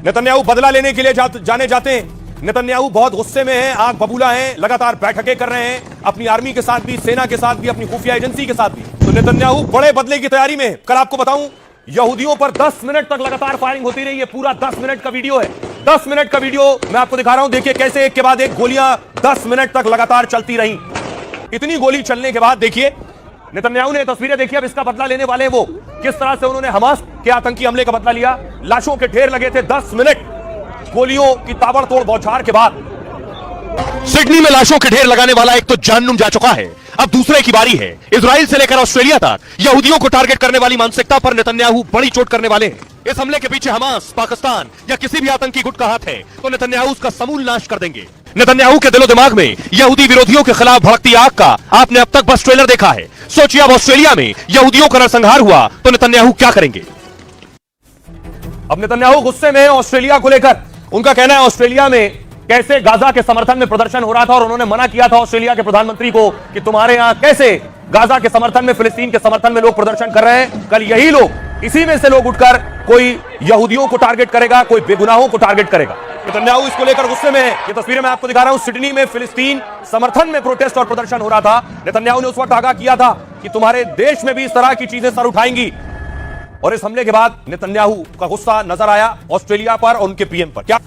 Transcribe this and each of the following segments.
Netanyahu बदला लेने के लिए जाने जाते हैं। नेतन्याहू बहुत गुस्से में हैं, आग बबूला हैं, लगातार बैठकें कर रहे हैं अपनी आर्मी के साथ भी, सेना के साथ भी, अपनी खुफिया एजेंसी के साथ भी। तो नेतन्याहू बड़े बदले की तैयारी में। कल आपको बताऊं, यहूदियों पर 10 मिनट तक लगातार फायरिंग होती रही। ये पूरा 10 मिनट का वीडियो है। 10 मिनट का वीडियो मैं आपको दिखा रहा हूं। देखिए कैसे एक के बाद एक गोलियां 10 मिनट तक लगातार चलती रही। इतनी गोली चलने के बाद देखिए नेतन्याहू ने तस्वीरें देखी। अब इसका बदला लेने वाले वो किस तरह से उन्होंने हमास के आतंकी हमले का बदला लिया। लाशों के ढेर लगे थे। 10 मिनट गोलियों की ताबड़तोड़ बौछार के बाद सिडनी में लाशों के ढेर लगाने वाला एक तो जहन्नुम जा चुका है, अब दूसरे की बारी है। इजराइल से लेकर ऑस्ट्रेलिया तक यहूदियों को टारगेट करने वाली मानसिकता पर नेतन्याहू बड़ी चोट करने वाले हैं। इस हमले के पीछे हमास, पाकिस्तान या किसी भी आतंकी गुट का हाथ है तो नेतन्याहू उसका समूल नाश कर देंगे। नेतन्याहू के दिलो दिमाग में यहूदी विरोधियों के खिलाफ भड़कती आग का आपने अब तक बस ट्रेलर देखा है। सोचिए अब ऑस्ट्रेलिया में यहूदियों का नरसंहार हुआ तो नेतन्याहू क्या करेंगे। अब नेतन्याहू गुस्से में ऑस्ट्रेलिया को लेकर। उनका कहना है ऑस्ट्रेलिया में कैसे गाजा के समर्थन में प्रदर्शन हो रहा था और उन्होंने मना किया था ऑस्ट्रेलिया के प्रधानमंत्री को कि तुम्हारे यहां कैसे गाजा के समर्थन में, फिलिस्तीन के समर्थन में लोग प्रदर्शन कर रहे हैं। कल यही लोग, इसी में से लोग उठकर कोई यहूदियों को टारगेट करेगा, कोई बेगुनाहों को टारगेट करेगा। नेतन्याहू इसको लेकर गुस्से में है। ये तस्वीरें मैं आपको दिखा रहा हूं। सिडनी में फिलिस्तीन समर्थन में प्रोटेस्ट और प्रदर्शन हो रहा था। नेतन्याहू ने उस वक्त आगाह किया था कि तुम्हारे देश में भी इस तरह की चीजें सर उठाएंगी। और इस हमले के बाद नेतन्याहू का गुस्सा नजर आया ऑस्ट्रेलिया पर और उनके पीएम पर। क्या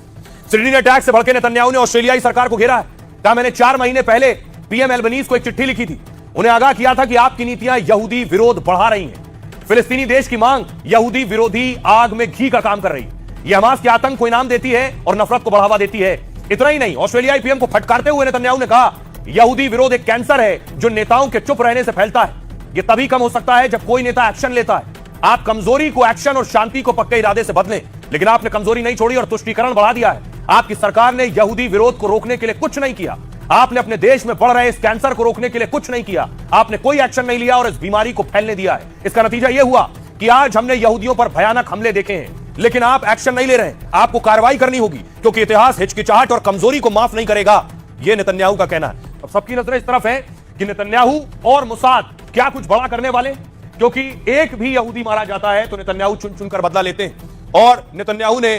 सिडनी अटैक से भड़के नेतन्याहू ने ऑस्ट्रेलियाई सरकार को घेरा है। कहा मैंने 4 महीने पहले पीएम एल्बनीज को एक चिट्ठी लिखी थी, उन्हें आगाह किया था कि आपकी नीतियां यहूदी विरोध बढ़ा रही हैं। फिलिस्तीनी देश की मांग यहूदी विरोधी आग में घी का काम कर रही है। यह हमास के आतंक को इनाम देती है और नफरत को बढ़ावा देती है। इतना ही नहीं, ऑस्ट्रेलियाई पीएम को फटकारते हुए नेतन्याहू ने कहा यहूदी विरोध एक कैंसर है जो नेताओं के चुप रहने से फैलता है। यह तभी कम हो सकता है जब कोई नेता एक्शन लेता है। आप कमजोरी को एक्शन और शांति को पक्के इरादे से बदलें, लेकिन आपने कमजोरी नहीं छोड़ी और तुष्टीकरण बढ़ा दिया है। आपकी सरकार ने यहूदी विरोध को रोकने के लिए कुछ नहीं किया। आपने अपने देश में बढ़ रहे इस कैंसर को रोकने के लिए कुछ नहीं किया। आपने कोई एक्शन नहीं लिया और इस बीमारी को फैलने दिया है। इसका नतीजा यह हुआ कि आज हमने यहूदियों पर भयानक हमले देखे हैं, लेकिन आप एक्शन नहीं ले रहे हैं। आपको कार्रवाई करनी होगी क्योंकि इतिहास हिचकिचाहट और कमजोरी को माफ नहीं करेगा। यह नेतन्याहू का कहना है। अब सबकी नजरें इस तरफ है कि नेतन्याहू और मोसाद क्या कुछ बड़ा करने वाले, क्योंकि एक भी यहूदी मारा जाता है तो नेतन्याहू चुन चुनकर बदला लेते हैं। और नेतन्याहू ने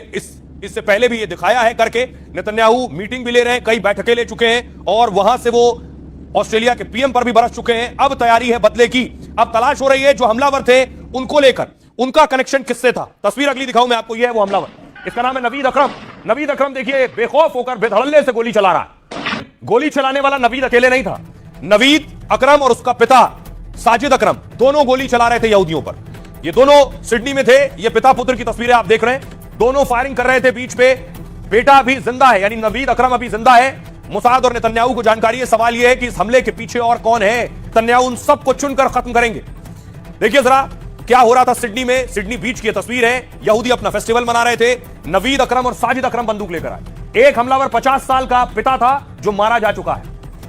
इससे पहले भी ये दिखाया है करके। नेतन्याहू मीटिंग भी ले रहे हैं, कई बैठकें ले चुके हैं और वहां से वो ऑस्ट्रेलिया के पीएम पर भी बरस चुके हैं। अब तैयारी है बदले की। अब तलाश हो रही है जो हमलावर थे उनको लेकर, उनका कनेक्शन किससे था। तस्वीर अगली दिखाऊं मैं आपको। यह है वो हमलावर, इसका नाम है नवीद अकरम। नवीद अकरम देखिए बेखौफ होकर बेधड़ल्ले से गोली चला रहा है। गोली चलाने वाला नवीद अकेले नहीं था। नवीद अकरम और उसका पिता साजिद अकरम दोनों गोली चला रहे थे यहूदियों पर। ये दोनों सिडनी में थे। ये पिता पुत्र की तस्वीरें आप देख रहे हैं। दोनों फायरिंग कर रहे थे बीच पे। बेटा अभी जिंदा है, यानी नवीद अकरम अभी जिंदा है। मोसाद और नेतन्याहू को जानकारी है। सवाल यह है कि इस हमले के पीछे और कौन है। नेतन्याहू उन सबको चुनकर खत्म करेंगे। देखिए जरा क्या हो रहा था सिडनी में। सिडनी बीच की तस्वीर है। यहूदी अपना फेस्टिवल मना रहे थे। नवीद अकरम और साजिद अकरम बंदूक लेकर आए। एक हमलावर 50 साल का पिता था जो मारा जा चुका है,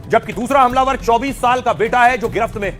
जबकि दूसरा हमलावर 24 साल का बेटा है जो गिरफ्त में।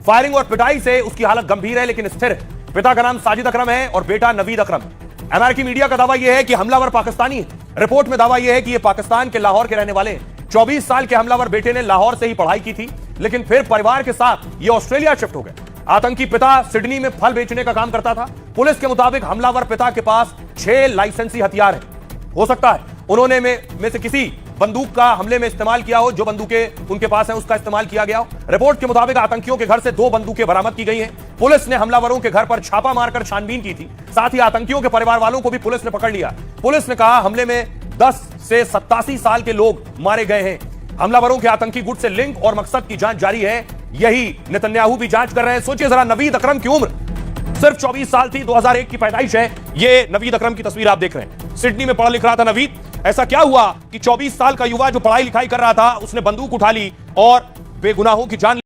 फायरिंग और पिटाई से उसकी हालत गंभीर है लेकिन स्थिर है। पिता का नाम साजिद अकरम है और बेटा नवीद अकरम। अमेरिकी मीडिया का दावा यह है कि हमलावर पाकिस्तानी है। रिपोर्ट में दावा यह है कि यह पाकिस्तान के लाहौर के रहने वाले हैं। 24 साल के हमलावर बेटे ने लाहौर से ही पढ़ाई की थी, लेकिन फिर परिवार के साथ यह ऑस्ट्रेलिया शिफ्ट हो गए। आतंकी पिता सिडनी में फल बेचने का काम करता था। पुलिस के मुताबिक हमलावर पिता के पास 6 लाइसेंसी हथियार हैं। हो सकता है उन्होंने में से किसी बंदूक का हमले में इस्तेमाल किया हो। जो बंदूकें उनके पास हैं उसका इस्तेमाल किया गया हो। रिपोर्ट के मुताबिक आतंकियों के घर से 2 बंदूकें बरामद की गई हैं। पुलिस ने हमलावरों के घर पर छापा मारकर छानबीन की थी। साथ ही आतंकियों के परिवार वालों को भी पुलिस ने पकड़ लिया। पुलिस ने कहा हमले में 10 से 87 साल के लोग मारे गए हैं। हमलावरों के आतंकी गुट से लिंक और मकसद की जांच जारी है। यही नेतन्याहू भी जांच कर रहे हैं। सोचिए जरा, नवीद अकरम की उम्र सिर्फ 24 साल थी। 2001 की पैदाइश है। ये नवीद अकरम की तस्वीर आप देख रहे हैं। सिडनी में पढ़ा लिख रहा था नवीद। ऐसा क्या हुआ कि 24 साल का युवा जो पढ़ाई लिखाई कर रहा था उसने बंदूक उठा ली और बेगुनाहों की जान